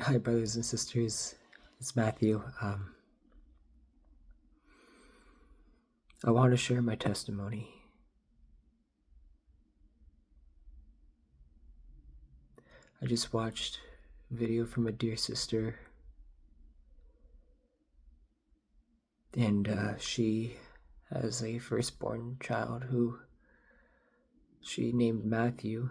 Hi, brothers and sisters. It's Matthew. I want to share my testimony. I just watched a video from a dear sister, and she has a firstborn child who she named Matthew.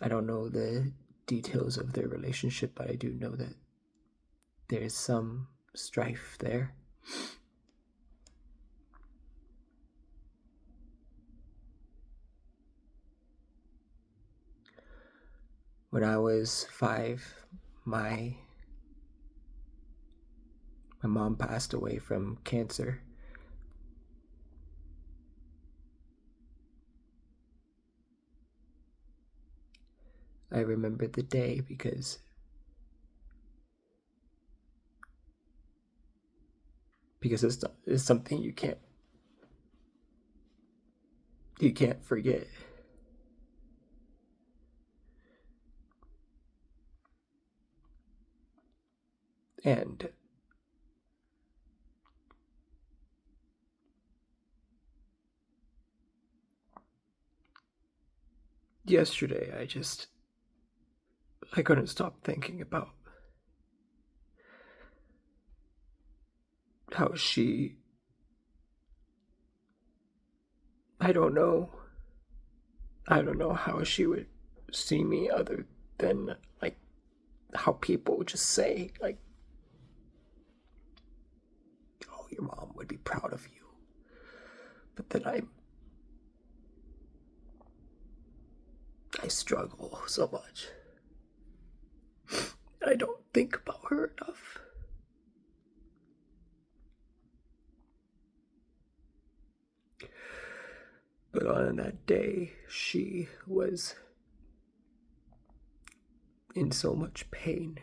I don't know the details of their relationship, but I do know that there's some strife there. When I was 5, my mom passed away from cancer. I remember the day because it's something you can't forget. And yesterday I couldn't stop thinking about how I don't know how she would see me other than like how people would just say like, oh, your mom would be proud of you. But then I struggle so much. I don't think about her enough. But on that day, she was in so much pain.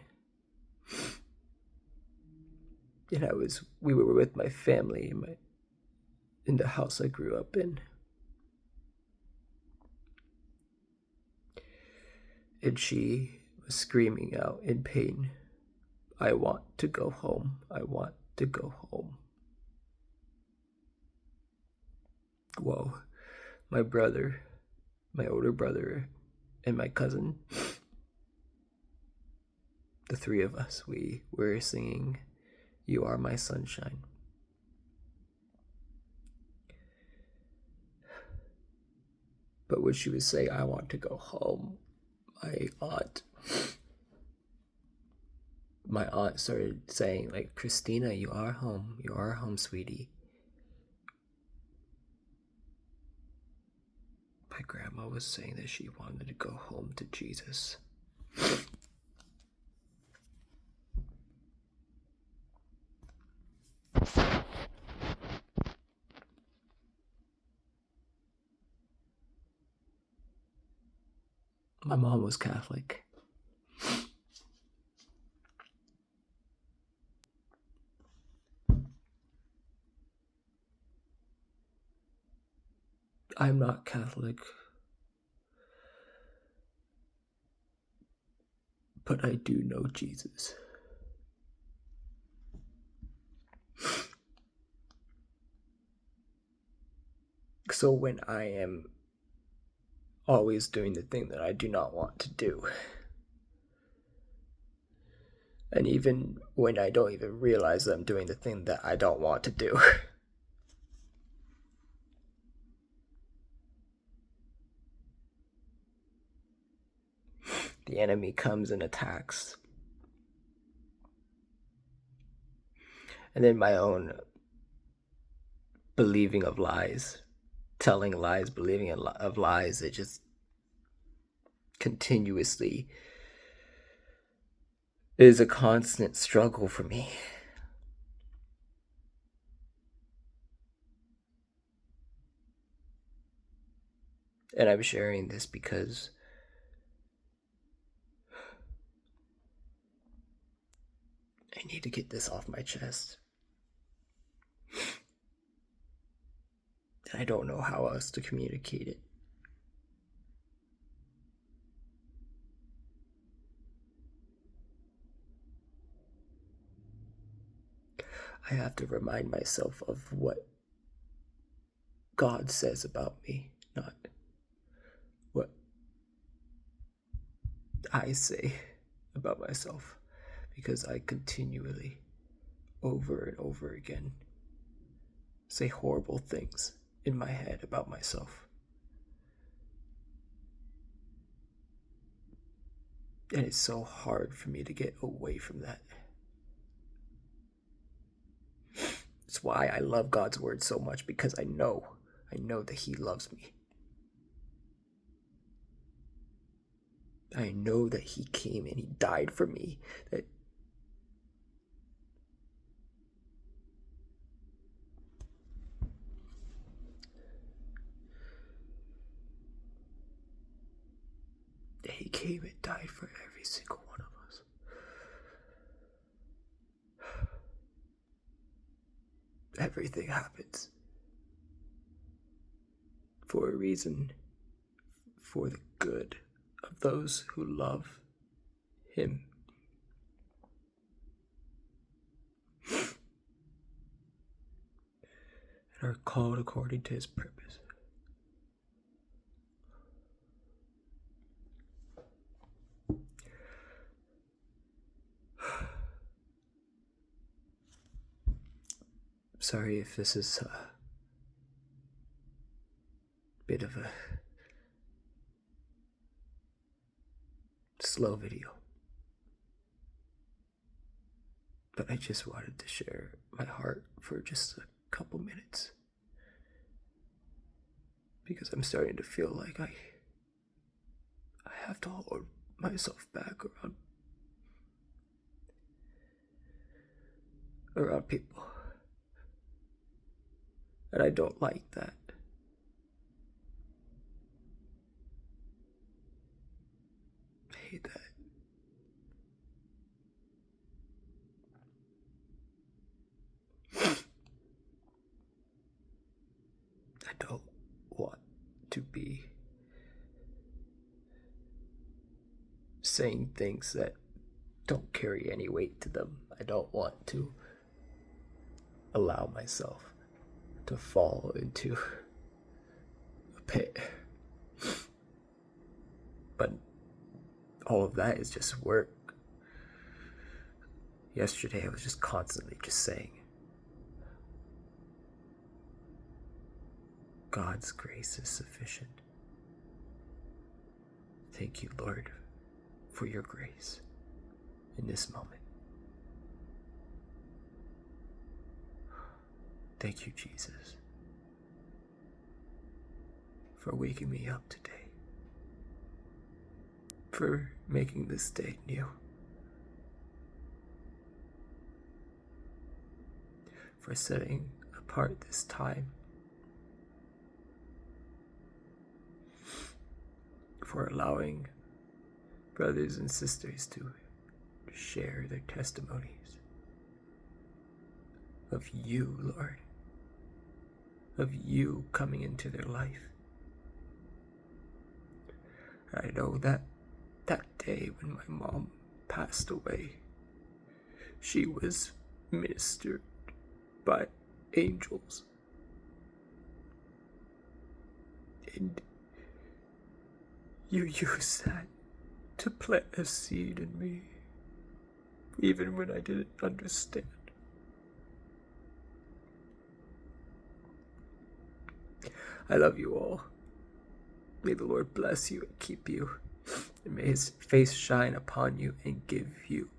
And we were with my family in the house I grew up in. And she was screaming out in pain, I want to go home. I want to go home. Whoa. My brother, my older brother, and my cousin, the three of us, we were singing You Are My Sunshine. But when she would say, I want to go home, my aunt started saying, like, Christina, you are home, sweetie. My grandma was saying that she wanted to go home to Jesus. My mom was Catholic. I'm not Catholic, but I do know Jesus. So when I am always doing the thing that I do not want to do, and even when I don't even realize that I'm doing the thing that I don't want to do, the enemy comes and attacks. And then my own believing of lies, telling lies, believing of lies, it just continuously is a constant struggle for me. And I'm sharing this because I need to get this off my chest. And I don't know how else to communicate it. I have to remind myself of what God says about me, not what I say about myself, because I continually, over and over again, say horrible things in my head about myself. And it's so hard for me to get away from that. It's why I love God's word so much, because I know that He loves me. I know that He came and He died for me, that He came and died for every single one of us. Everything happens for a reason, for the good of those who love Him. And are called according to His purpose. Sorry if this is a bit of a slow video, but I just wanted to share my heart for just a couple minutes, because I'm starting to feel like I have to hold myself back around people, and I don't like that. I hate that. I don't want to be saying things that don't carry any weight to them. I don't want to allow myself to fall into a pit. But all of that is just work. Yesterday I was just constantly just saying, God's grace is sufficient. Thank you, Lord, for your grace in this moment. Thank you, Jesus, for waking me up today, for making this day new, for setting apart this time, for allowing brothers and sisters to share their testimonies of you, Lord, of you coming into their life. I know that day when my mom passed away, she was ministered by angels. And you used that to plant a seed in me, even when I didn't understand. I love you all. May the Lord bless you and keep you, and may His face shine upon you and give you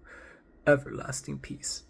everlasting peace.